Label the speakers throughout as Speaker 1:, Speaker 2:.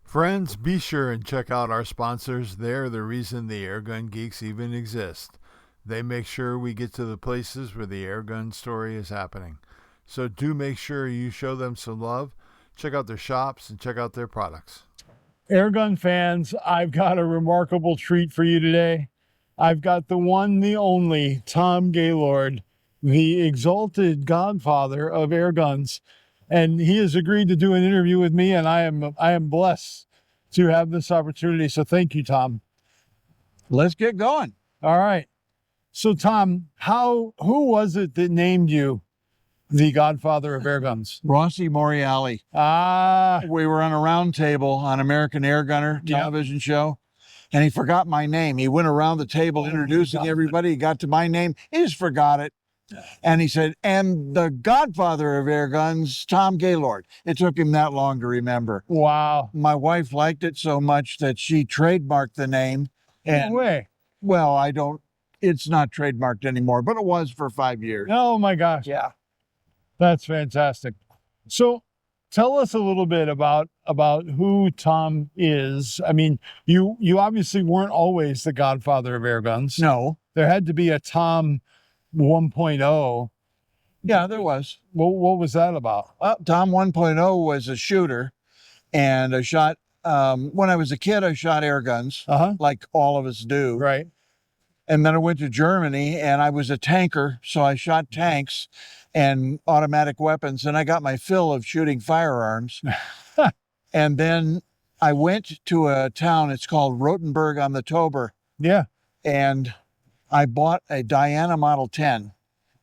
Speaker 1: Friends, be sure and check out our sponsors. They're the reason the Airgun Geeks even exist. They make sure we get to the places where the airgun story is happening. So do make sure you show them some love. Check out their shops and check out their products.
Speaker 2: Airgun fans, I've got a remarkable treat for you today. I've got the one, the only, Tom Gaylord, the exalted godfather of airguns. And he has agreed to do an interview with me, and I am blessed to have this opportunity. So thank you, Tom.
Speaker 3: Let's get going.
Speaker 2: All right. So Tom, who was it that named you the godfather of airguns?
Speaker 3: Rossi Morreale. We were on a round table on American Airgunner television show, and he forgot my name. He went around the table introducing everybody. He got to my name. He just forgot it. And he said, and the godfather of airguns, Tom Gaylord. It took him that long to remember.
Speaker 2: Wow.
Speaker 3: My wife liked it so much that she trademarked the name. And,
Speaker 2: no way.
Speaker 3: Well, it's not trademarked anymore, but it was for 5 years.
Speaker 2: Oh my gosh.
Speaker 3: Yeah.
Speaker 2: That's fantastic. So tell us a little bit about who Tom is. I mean, you obviously weren't always the godfather of airguns.
Speaker 3: No.
Speaker 2: There had to be a Tom 1.0.
Speaker 3: Yeah, there was.
Speaker 2: What was that about?
Speaker 3: Well, Tom 1.0 was a shooter, and I shot, when I was a kid, I shot air guns, like all of us do.
Speaker 2: Right.
Speaker 3: And then I went to Germany, and I was a tanker, so I shot tanks and automatic weapons, and I got my fill of shooting firearms. And then I went to a town, it's called Rothenburg on the Tober.
Speaker 2: Yeah.
Speaker 3: And I bought a Diana Model 10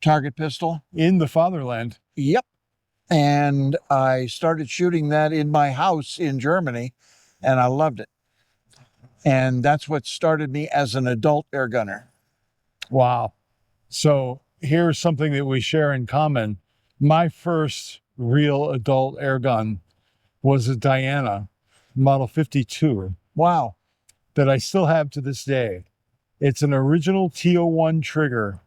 Speaker 3: target pistol.
Speaker 2: In the fatherland.
Speaker 3: Yep. And I started shooting that in my house in Germany, and I loved it. And that's what started me as an adult air gunner.
Speaker 2: Wow. So here's something that we share in common. My first real adult air gun was a Diana Model 52.
Speaker 3: Wow.
Speaker 2: That I still have to this day. It's an original T01 trigger.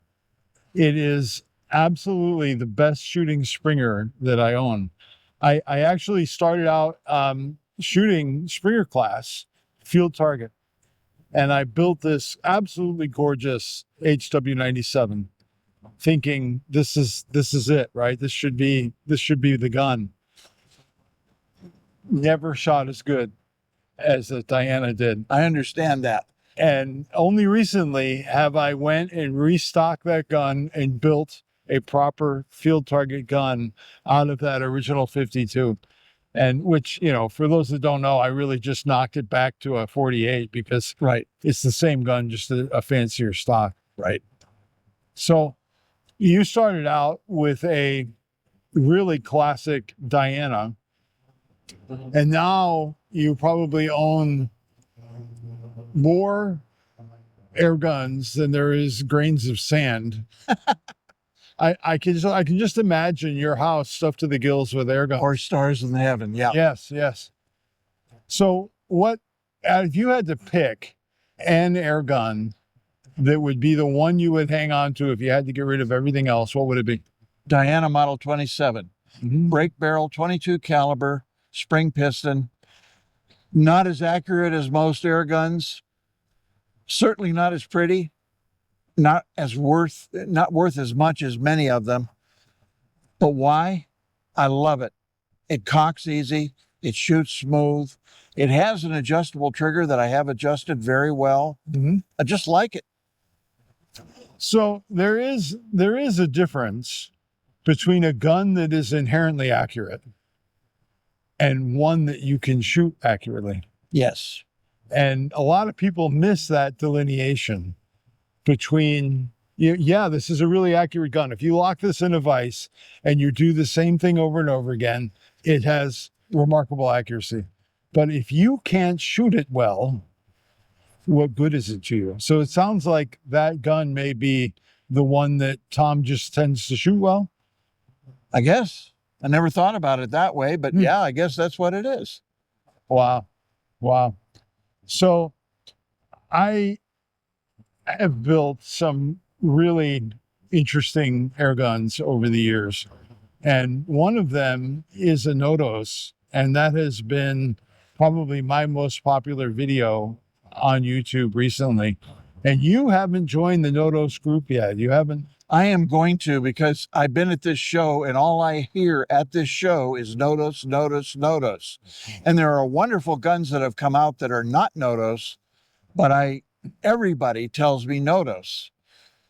Speaker 2: It is absolutely the best shooting Springer that I own. I actually started out shooting Springer class field target, and I built this absolutely gorgeous HW97, thinking this is it, right? This should be the gun. Never shot as good as the Diana did.
Speaker 3: I understand that.
Speaker 2: And only recently have I went and restocked that gun and built a proper field target gun out of that original 52. And which, for those that don't know, I really just knocked it back to a 48 because it's the same gun, just a fancier stock.
Speaker 3: Right.
Speaker 2: So you started out with a really classic Diana, and now you probably own more air guns than there is grains of sand. I can just imagine your house stuffed to the gills with air guns.
Speaker 3: Or stars in heaven, yeah.
Speaker 2: Yes. So if you had to pick an air gun that would be the one you would hang on to if you had to get rid of everything else, what would it be?
Speaker 3: Diana Model 27. Break barrel, 22 caliber, spring piston. Not as accurate as most air guns. Certainly not as pretty. Not worth as much as many of them. But why? I love it. It cocks easy. It shoots smooth. It has an adjustable trigger that I have adjusted very well. I just like it.
Speaker 2: So there is a difference between a gun that is inherently accurate and one that you can shoot accurately.
Speaker 3: Yes.
Speaker 2: And a lot of people miss that delineation between, this is a really accurate gun. If you lock this in a vise and you do the same thing over and over again, it has remarkable accuracy. But if you can't shoot it well, what good is it to you? So it sounds like that gun may be the one that Tom just tends to shoot well.
Speaker 3: I guess. I never thought about it that way, but yeah, I guess that's what it is.
Speaker 2: Wow. So I have built some really interesting air guns over the years. And one of them is a Nodos, and that has been probably my most popular video on YouTube recently. And you haven't joined the Nodos group yet. You haven't.
Speaker 3: I am going to, because I've been at this show and all I hear at this show is Nodos, Nodos, Nodos. And there are wonderful guns that have come out that are not Nodos, but everybody tells me Nodos.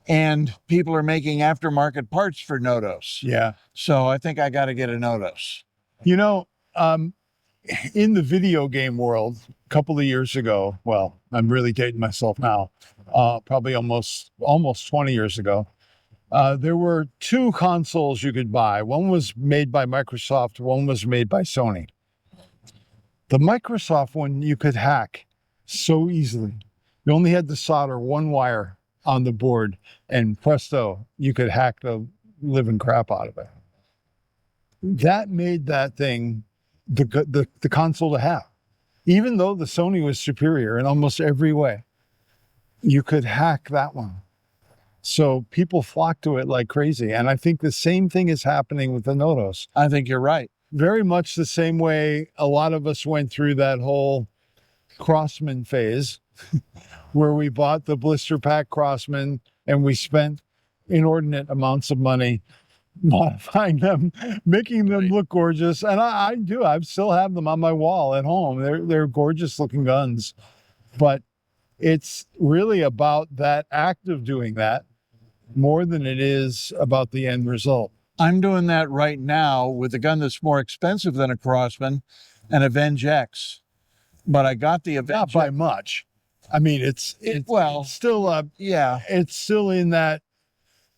Speaker 3: And people are making aftermarket parts for Nodos.
Speaker 2: Yeah.
Speaker 3: So I think I got to get a Nodos.
Speaker 2: You know, in the video game world, a couple of years ago, well, I'm really dating myself now, probably almost 20 years ago, there were two consoles you could buy. One was made by Microsoft, one was made by Sony. The Microsoft one you could hack so easily. You only had to solder one wire on the board, and presto, you could hack the living crap out of it. That made that thing the console to have. Even though the Sony was superior in almost every way, you could hack that one. So people flock to it like crazy. And I think the same thing is happening with the Nodos.
Speaker 3: I think you're right.
Speaker 2: Very much the same way a lot of us went through that whole Crossman phase where we bought the blister pack Crossman and we spent inordinate amounts of money modifying them, making them look gorgeous. And I still have them on my wall at home. They're gorgeous looking guns. But it's really about that act of doing that more than it is about the end result.
Speaker 3: I'm doing that right now with a gun that's more expensive than a Crossman, an Avenge X. But I got the Avenge
Speaker 2: Not by much. I mean, it's still
Speaker 3: yeah.
Speaker 2: It's still in that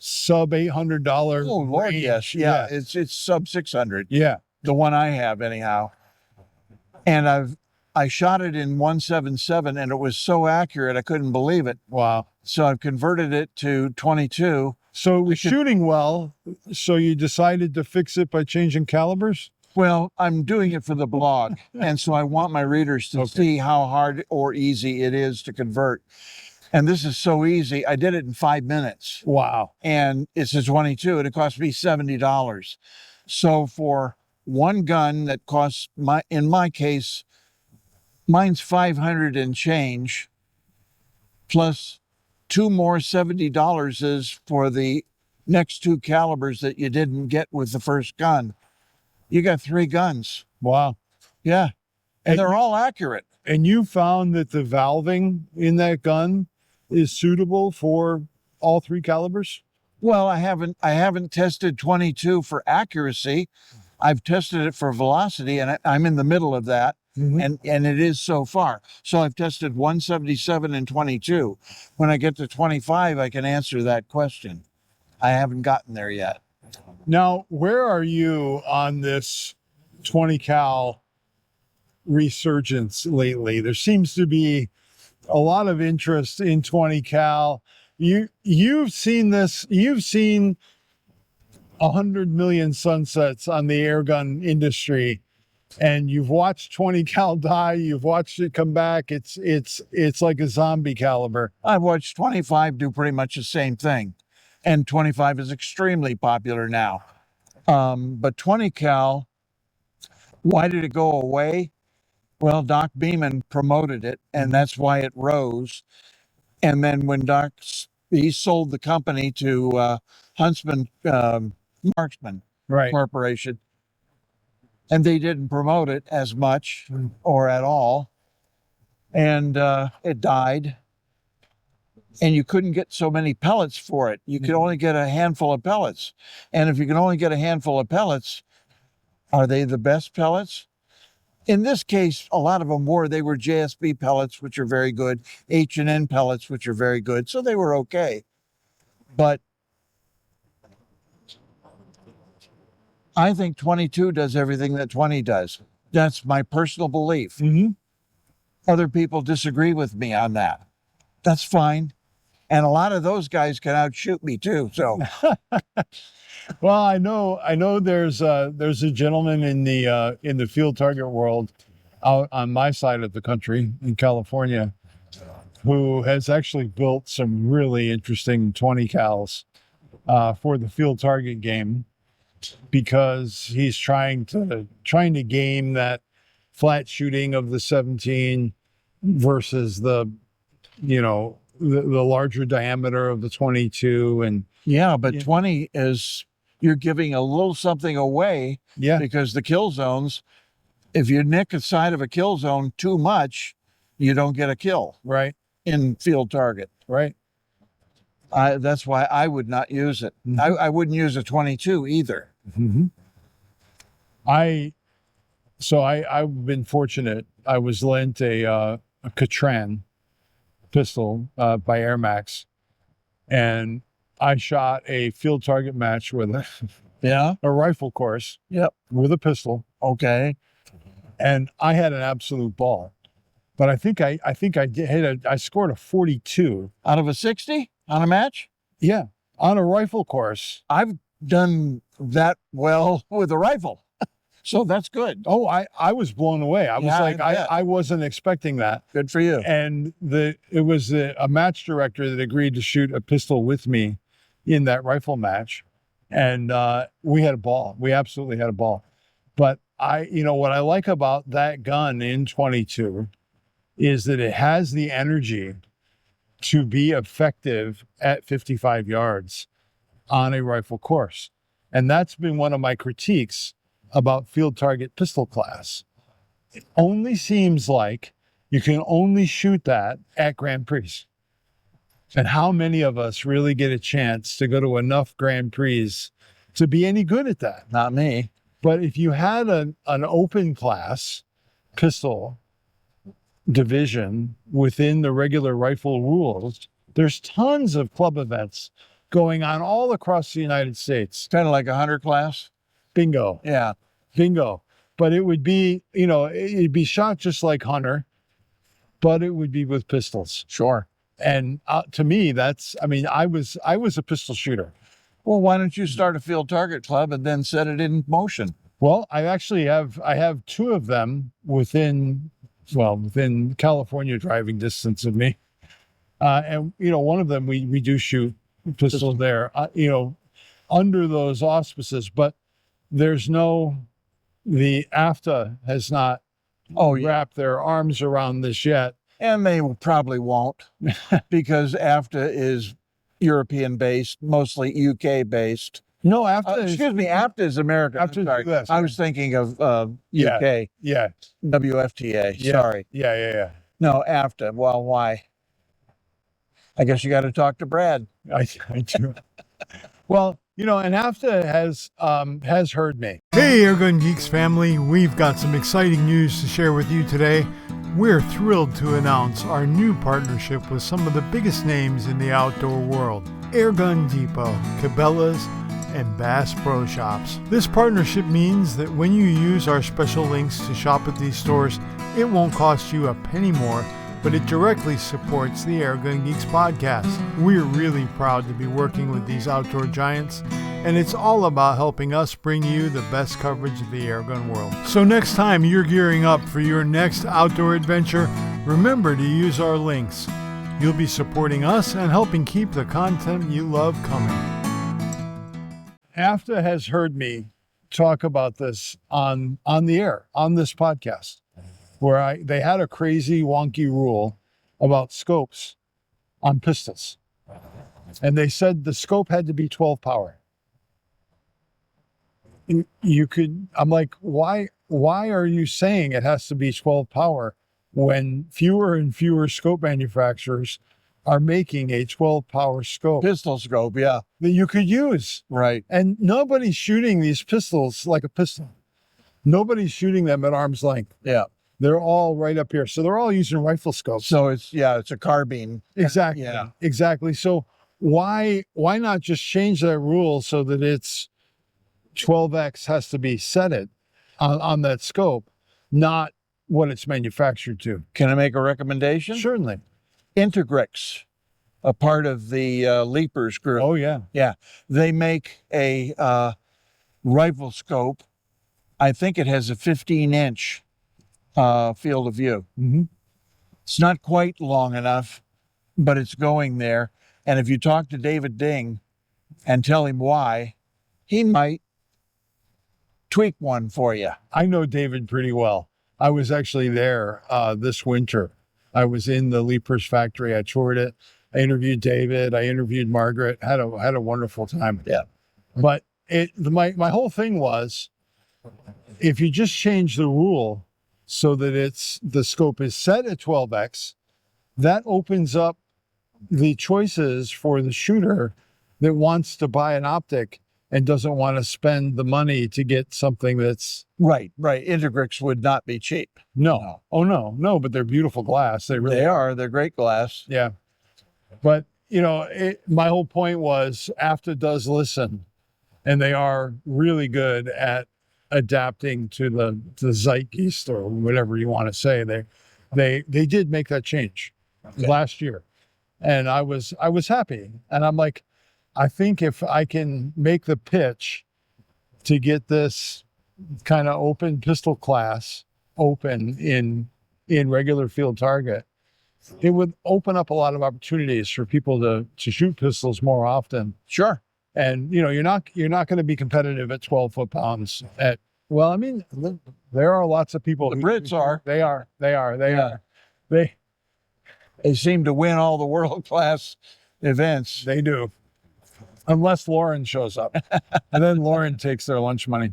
Speaker 2: sub $800.
Speaker 3: Oh Lord,
Speaker 2: range.
Speaker 3: yes, yeah. It's sub 600.
Speaker 2: Yeah,
Speaker 3: The one I have, anyhow. And I shot it in 177 and it was so accurate I couldn't believe it.
Speaker 2: wow.
Speaker 3: So I've converted it to 22.
Speaker 2: So it was shooting well. So you decided to fix it by changing calibers?
Speaker 3: Well, I'm doing it for the blog. And so I want my readers to see how hard or easy it is to convert. And this is so easy. I did it in 5 minutes.
Speaker 2: Wow.
Speaker 3: And it's a 22 and it cost me $70. So for one gun that costs in my case, mine's 500 and change, plus two more $70 is for the next two calibers that you didn't get with the first gun. You got 3 guns.
Speaker 2: Wow.
Speaker 3: Yeah. And they're all accurate.
Speaker 2: And you found that the valving in that gun is suitable for all 3 calibers?
Speaker 3: Well, I haven't tested 22 for accuracy. I've tested it for velocity, and I'm in the middle of that. And it is so far. So I've tested 177 and 22. When I get to 25, I can answer that question. I haven't gotten there yet.
Speaker 2: Now, where are you on this 20 cal resurgence lately? There seems to be a lot of interest in 20 cal. You've seen this. You've seen 100 million sunsets on the airgun industry. And you've watched 20 cal die, you've watched it come back. It's like a zombie caliber.
Speaker 3: I've watched 25 do pretty much the same thing. And 25 is extremely popular now. But 20 cal, why did it go away? Well, Doc Beeman promoted it, and that's why it rose. And then when he sold the company to Huntsman Marksman Corporation, and they didn't promote it as much or at all. And it died. And you couldn't get so many pellets for it. You could only get a handful of pellets. And if you can only get a handful of pellets, are they the best pellets? In this case, a lot of them they were JSB pellets, which are very good, H&N pellets, which are very good. So they were okay. But I think 22 does everything that 20 does. That's my personal belief. Other people disagree with me on that. That's fine. And a lot of those guys can outshoot me too. So,
Speaker 2: well, I know there's a gentleman in the field target world out on my side of the country in California who has actually built some really interesting 20 cals for the field target game, because he's trying to game that flat shooting of the 17 versus the larger diameter of the 22. And
Speaker 3: Yeah, but
Speaker 2: Yeah.
Speaker 3: 20 is, you're giving a little something away
Speaker 2: yeah,
Speaker 3: because the kill zones, if you nick a side of a kill zone too much, you don't get a kill
Speaker 2: right,
Speaker 3: in field target.
Speaker 2: right.
Speaker 3: That's why I would not use it.
Speaker 2: Mhm.
Speaker 3: I wouldn't use a 22 either.
Speaker 2: Mm-hmm. I've been fortunate. I was lent a Catran pistol by Air Max, and I shot a field target match with
Speaker 3: Yeah.
Speaker 2: a rifle course.
Speaker 3: Yep.
Speaker 2: With a pistol,
Speaker 3: Okay.
Speaker 2: and I had an absolute ball. But I think I scored a 42.
Speaker 3: Out of a 60 on a match?
Speaker 2: Yeah, on a rifle course.
Speaker 3: I've done that well with a rifle. So that's good.
Speaker 2: Oh, I was blown away. I was
Speaker 3: Yeah,
Speaker 2: like,
Speaker 3: I bet.
Speaker 2: I wasn't expecting that.
Speaker 3: Good for you.
Speaker 2: And it was a match director that agreed to shoot a pistol with me in that rifle match. And we had a ball. We absolutely had a ball. But what I like about that gun in 22 is that it has the energy to be effective at 55 yards on a rifle course. And that's been one of my critiques about field target pistol class. It only seems like you can only shoot that at Grand Prix. And how many of us really get a chance to go to enough Grand Prix to be any good at that?
Speaker 3: Not me.
Speaker 2: But if you had an open class pistol division within the regular rifle rules, there's tons of club events going on all across the United States.
Speaker 3: Kind of like a hunter class.
Speaker 2: Bingo.
Speaker 3: Yeah.
Speaker 2: Bingo. But it would be, it'd be shot just like hunter, but it would be with pistols.
Speaker 3: Sure.
Speaker 2: And to me, I was a pistol shooter.
Speaker 3: Well, why don't you start a field target club and then set it in motion?
Speaker 2: Well, I have two of them within California driving distance of me. And one of them we do shoot pistols there, under those auspices, but the AFTA has not wrapped their arms around this yet.
Speaker 3: And they probably won't because AFTA is European based, mostly UK based.
Speaker 2: No, AFTA
Speaker 3: Excuse me, AFTA is American.
Speaker 2: AFTA is
Speaker 3: Sorry.
Speaker 2: US.
Speaker 3: I was thinking of UK,
Speaker 2: Yeah.
Speaker 3: WFTA.
Speaker 2: Yeah.
Speaker 3: Sorry.
Speaker 2: Yeah.
Speaker 3: No, AFTA. Well, why? I guess you got to talk to Brad.
Speaker 2: I do. Well, and AFTA has heard me.
Speaker 1: Hey, Airgun Geeks family, we've got some exciting news to share with you today. We're thrilled to announce our new partnership with some of the biggest names in the outdoor world: Airgun Depot, Cabela's, and Bass Pro Shops. This partnership means that when you use our special links to shop at these stores, it won't cost you a penny more, but it directly supports the Airgun Geeks podcast. We're really proud to be working with these outdoor giants, and it's all about helping us bring you the best coverage of the airgun world. So next time you're gearing up for your next outdoor adventure, remember to use our links. You'll be supporting us and helping keep the content you love coming.
Speaker 2: AFTA has heard me talk about this on the air, on this podcast, where they had a crazy wonky rule about scopes on pistols. And they said the scope had to be 12 power. I'm like, why are you saying it has to be 12 power when fewer and fewer scope manufacturers are making a 12 power scope
Speaker 3: Pistol scope, yeah.
Speaker 2: that you could use?
Speaker 3: Right.
Speaker 2: And nobody's shooting these pistols like a pistol. Nobody's shooting them at arm's length.
Speaker 3: Yeah.
Speaker 2: They're all right up here. So they're all using rifle scopes.
Speaker 3: So it's a carbine.
Speaker 2: Exactly.
Speaker 3: Yeah.
Speaker 2: Exactly. So why not just change that rule so that it's 12x has to be set it on that scope, not what it's manufactured to?
Speaker 3: Can I make a recommendation?
Speaker 2: Certainly.
Speaker 3: Integrix, a part of the Leapers group.
Speaker 2: Oh yeah.
Speaker 3: Yeah. They make a rifle scope. I think it has a 15-inch field of view.
Speaker 2: Mm-hmm.
Speaker 3: It's not quite long enough, but it's going there. And if you talk to David Ding and tell him why, he might tweak one for you.
Speaker 2: I know David pretty well. I was actually there this winter. I was in the Leapers factory. I toured it. I interviewed David. I interviewed Margaret. Had a wonderful time.
Speaker 3: Yeah.
Speaker 2: But my whole thing was, if you just change the rule so that the scope is set at 12x, that opens up the choices for the shooter that wants to buy an optic and doesn't want to spend the money to get something that's
Speaker 3: Right. Integrix would not be cheap.
Speaker 2: no. Oh no, but they're beautiful glass. They really
Speaker 3: are. They're great glass.
Speaker 2: Yeah. But my whole point was, AFTA does listen, and they are really good at adapting to the zeitgeist, or whatever you want to say. They did make that change last year, and I was happy. And I'm like, I think if I can make the pitch to get this kind of open pistol class open in regular field target, it would open up a lot of opportunities for people to shoot pistols more often.
Speaker 3: Sure.
Speaker 2: And you're not going to be competitive at 12 foot-pounds. Well, I mean, there are lots of people.
Speaker 3: The Brits are.
Speaker 2: They are.
Speaker 3: They seem to win all the world-class events.
Speaker 2: They do. Unless Lauren shows up. And then Lauren takes their lunch money.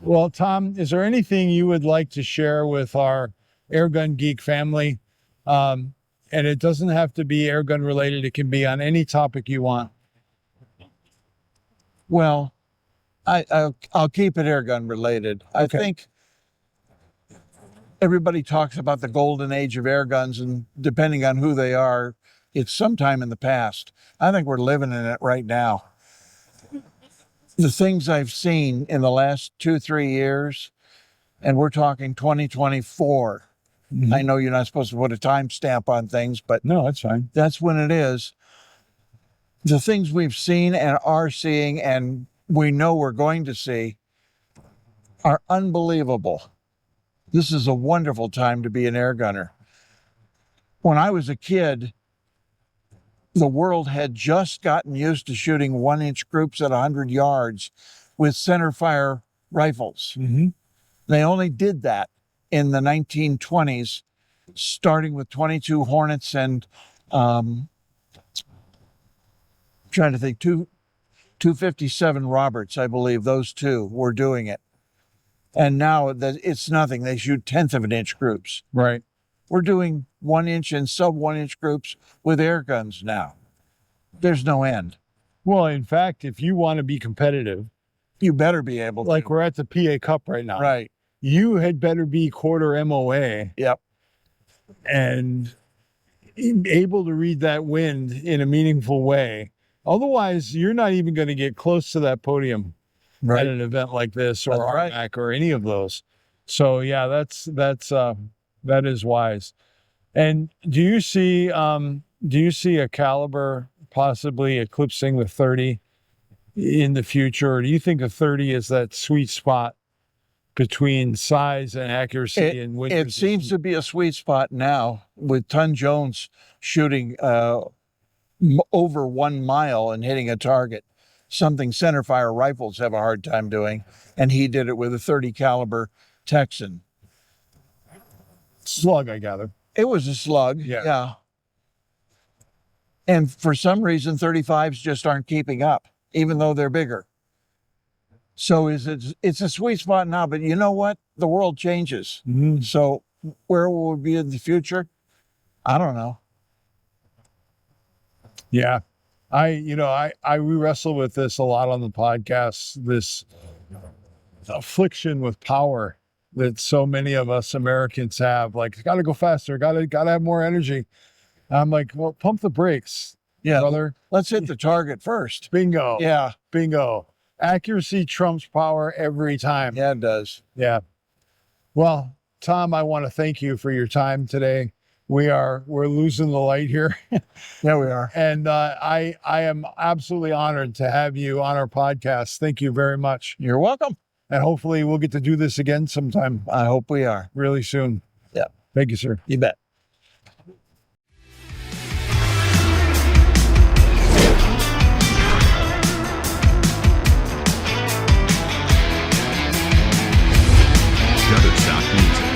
Speaker 2: Well, Tom, is there anything you would like to share with our Airgun Geek family? And it doesn't have to be airgun related. It can be on any topic you want.
Speaker 3: Well, I'll keep it airgun related. I think everybody talks about the golden age of airguns, and depending on who they are, it's sometime in the past. I think we're living in it right now. The things I've seen in the last 2-3 years, and we're talking 2024. I know you're not supposed to put a timestamp on things, but
Speaker 2: no, that's fine.
Speaker 3: That's when it is. The things we've seen and are seeing, and we know we're going to see, are unbelievable. This is a wonderful time to be an air gunner. When I was a kid, the world had just gotten used to shooting 1-inch groups at 100 yards with center fire rifles. They only did that in the 1920s, starting with 22 Hornets and trying to think, 257 Roberts, I believe those two were doing it. And now that it's nothing, they shoot 1/10 of an inch groups.
Speaker 2: Right.
Speaker 3: We're doing 1-inch and sub 1-inch groups with air guns now. There's no end.
Speaker 2: Well, in fact, if you want to be competitive,
Speaker 3: you better be able to.
Speaker 2: Like we're at the PA Cup right now.
Speaker 3: Right.
Speaker 2: You had better be quarter MOA.
Speaker 3: Yep.
Speaker 2: And able to read that wind in a meaningful way. Otherwise, you're not even going to get close to that podium at an event like this, or RMAC, or any of those. So yeah, that is wise. And do you see a caliber possibly eclipsing the 30 in the future? Or do you think a 30 is that sweet spot between size and accuracy and wind
Speaker 3: resistance? It seems to be a sweet spot now, with Ton Jones shooting over 1 mile and hitting a target, something centerfire rifles have a hard time doing, and he did it with a 30 caliber Texan.
Speaker 2: Slug, I gather.
Speaker 3: It was a slug. Yeah. And for some reason, 35s just aren't keeping up, even though they're bigger. So it's a sweet spot now, but you know what? The world changes. So where will we be in the future? I don't know.
Speaker 2: Yeah. We wrestle with this a lot on the podcast, this affliction with power that so many of us Americans have. Like, got to go faster, got to have more energy. I'm like, well, pump the brakes, brother.
Speaker 3: Let's hit the target first.
Speaker 2: Bingo.
Speaker 3: Yeah.
Speaker 2: Bingo. Accuracy trumps power every time.
Speaker 3: Yeah, it does.
Speaker 2: Yeah. Well, Tom, I want to thank you for your time today. We're losing the light here.
Speaker 3: Yeah, we are.
Speaker 2: And I am absolutely honored to have you on our podcast. Thank you very much.
Speaker 3: You're welcome.
Speaker 2: And hopefully we'll get to do this again sometime.
Speaker 3: I hope we are.
Speaker 2: Really soon.
Speaker 3: Yeah.
Speaker 2: Thank you, sir.
Speaker 3: You bet.
Speaker 4: Got stock music.